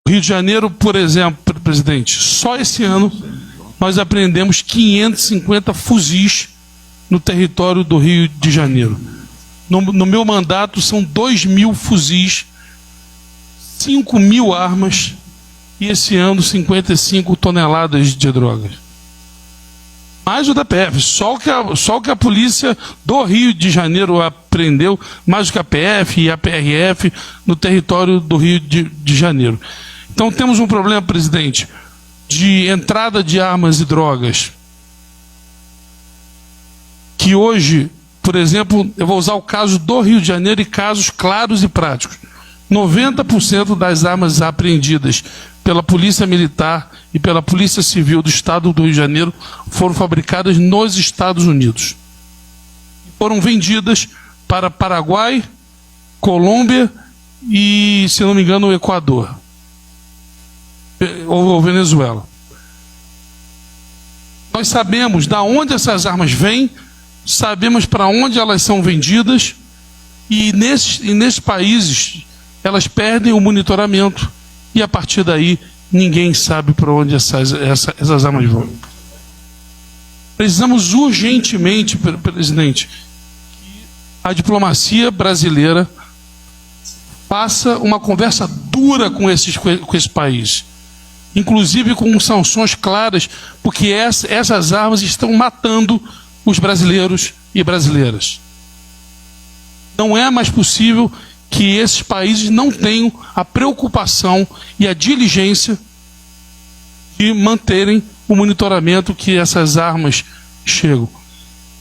Rio de Janeiro, por exemplo, presidente, só esse ano nós apreendemos 550 fuzis no território do Rio de Janeiro. No meu mandato são 2.000 fuzis, 5.000 armas e esse ano 55 toneladas de drogas. Mais o da PF, só o que a polícia do Rio de Janeiro apreendeu, mais o que a PF e a PRF no território do Rio de Janeiro. Então temos um problema, presidente, de entrada de armas e drogas, que hoje, por exemplo, eu vou usar o caso do Rio de Janeiro e casos claros e práticos. 90% das armas apreendidas pela Polícia Militar e pela Polícia Civil do Estado do Rio de Janeiro foram fabricadas nos Estados Unidos. Foram vendidas para Paraguai, Colômbia e, se não me engano, o Equador. Ou Venezuela. Nós sabemos de onde essas armas vêm, sabemos para onde elas são vendidas e nesses países elas perdem o monitoramento e a partir daí ninguém sabe para onde essas armas vão. Precisamos urgentemente, presidente, que a diplomacia brasileira faça uma conversa dura com esse país, inclusive com sanções claras, porque essas armas estão matando os brasileiros e brasileiras. Não é mais possível que esses países não tenham a preocupação e a diligência de manterem o monitoramento que essas armas chegam.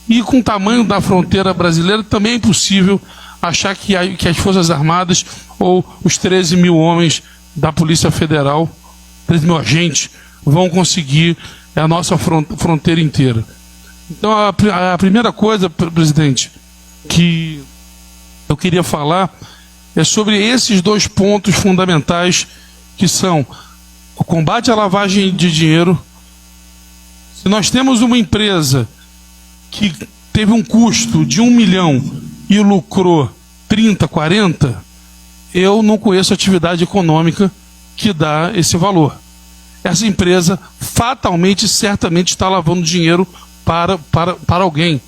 E com o tamanho da fronteira brasileira também é impossível achar que as Forças Armadas ou os 13.000 homens da Polícia Federal, 13.000 agentes, vão conseguir a nossa fronteira inteira. Então a primeira coisa, presidente, que eu queria falar é sobre esses dois pontos fundamentais, que são o combate à lavagem de dinheiro. Se nós temos uma empresa que teve um custo de 1 milhão e lucrou 30, 40, eu não conheço atividade econômica que dá esse valor. Essa empresa fatalmente, certamente está lavando dinheiro para alguém.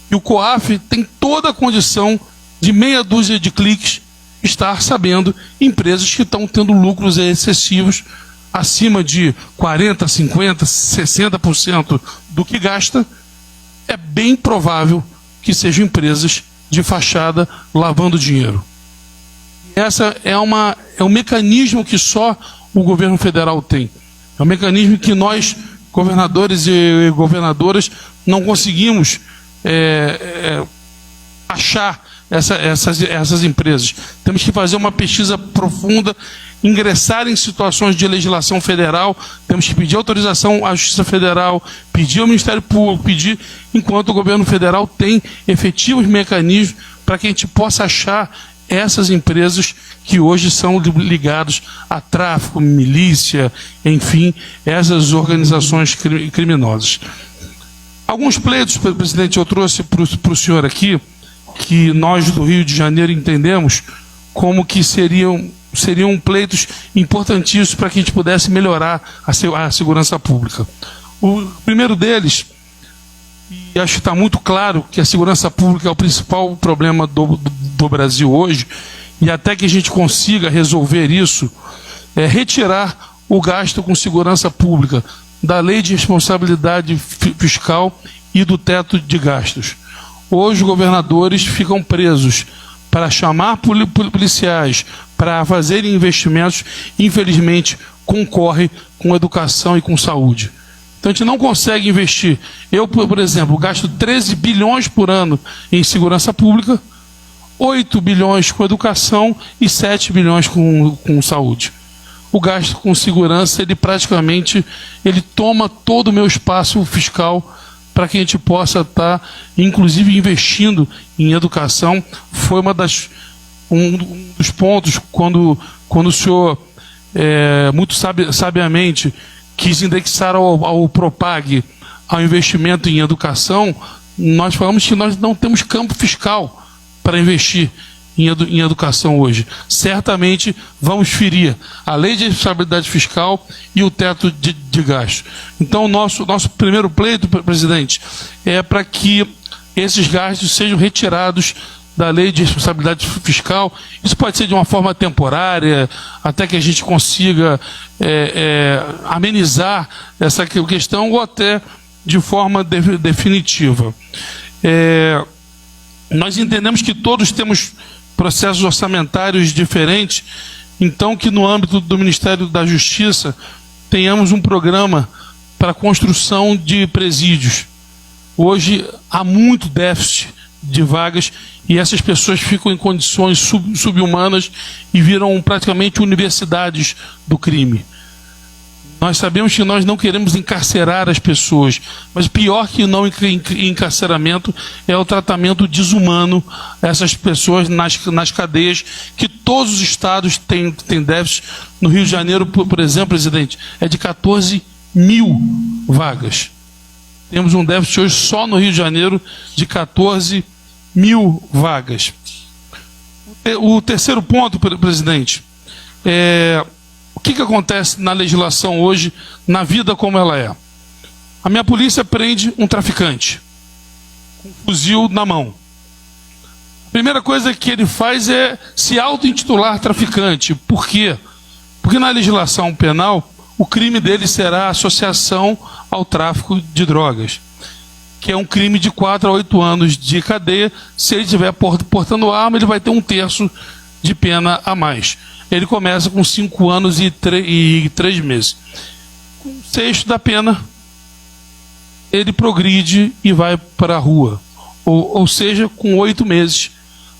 E o COAF tem toda a condição de meia dúzia de cliques estar sabendo empresas que estão tendo lucros excessivos acima de 40%, 50%, 60% do que gasta. É bem provável que sejam empresas de fachada lavando dinheiro. Essa é um mecanismo que só o governo federal tem. É um mecanismo que nós, governadores e governadoras, não conseguimos achar essas empresas. Temos que fazer uma pesquisa profunda, ingressar em situações de legislação federal, temos que pedir autorização à Justiça Federal, pedir ao Ministério Público, pedir, enquanto o governo federal tem efetivos mecanismos para que a gente possa achar essas empresas que hoje são ligadas a tráfico, milícia, enfim, essas organizações criminosas. Alguns pleitos, presidente, eu trouxe para o senhor aqui, que nós do Rio de Janeiro entendemos como que seriam pleitos importantíssimos para que a gente pudesse melhorar a segurança pública. O primeiro deles, e acho que está muito claro que a segurança pública é o principal problema do Brasil hoje, e até que a gente consiga resolver isso, é retirar o gasto com segurança pública da Lei de Responsabilidade Fiscal e do teto de gastos. Hoje, governadores ficam presos para chamar policiais, para fazerem investimentos, infelizmente, concorre com educação e com saúde. Então, a gente não consegue investir. Eu, por exemplo, gasto 13 bilhões por ano em segurança pública, 8 bilhões com educação e 7 bilhões com saúde. O gasto com segurança, ele praticamente toma todo o meu espaço fiscal para que a gente possa estar, inclusive, investindo em educação. Foi um dos pontos, quando o senhor, muito sabiamente, quis indexar ao Propag, ao investimento em educação, nós falamos que nós não temos campo fiscal para investir em educação hoje. Certamente vamos ferir a lei de responsabilidade fiscal e o teto de gastos. Então, nosso primeiro pleito, presidente, é para que esses gastos sejam retirados da lei de responsabilidade fiscal. Isso pode ser de uma forma temporária, até que a gente consiga amenizar essa questão, ou até de forma definitiva. Nós entendemos que todos temos processos orçamentários diferentes, então que no âmbito do Ministério da Justiça tenhamos um programa para a construção de presídios. Hoje há muito déficit de vagas e essas pessoas ficam em condições subhumanas e viram praticamente universidades do crime. Nós sabemos que nós não queremos encarcerar as pessoas, mas pior que não encarceramento é o tratamento desumano a essas pessoas nas cadeias, que todos os estados têm déficit. No Rio de Janeiro, por exemplo, presidente, é de 14 mil vagas. Temos um déficit hoje só no Rio de Janeiro de 14 mil vagas. O terceiro ponto, presidente, o que acontece na legislação hoje, na vida como ela é? A minha polícia prende um traficante, com um fuzil na mão. A primeira coisa que ele faz é se auto-intitular traficante. Por quê? Porque na legislação penal, o crime dele será associação ao tráfico de drogas, que é um crime de 4 a 8 anos de cadeia. Se ele estiver portando arma, ele vai ter 1/3 de pena a mais. Ele começa com 5 anos e 3 meses. Com 1/6 da pena, ele progride e vai para a rua. Ou seja, com 8 meses,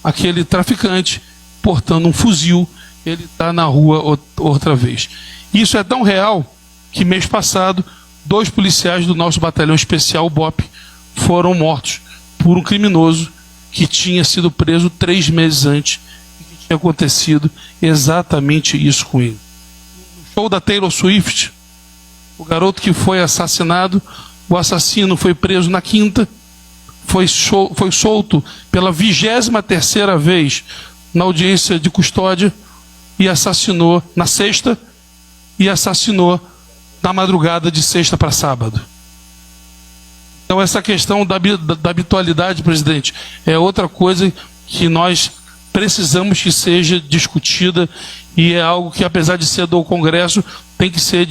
aquele traficante portando um fuzil, ele está na rua outra vez. Isso é tão real que mês passado 2 policiais do nosso batalhão especial, o BOP, foram mortos por um criminoso que tinha sido preso 3 meses antes e que tinha acontecido exatamente isso com ele. No show da Taylor Swift, o garoto que foi assassinado, o assassino foi preso na quinta, foi solto pela 23ª vez na audiência de custódia e assassinou na sexta e assassinou na madrugada de sexta para sábado. Então essa questão da habitualidade, presidente, é outra coisa que nós precisamos que seja discutida e é algo que, apesar de ser do Congresso, tem que ser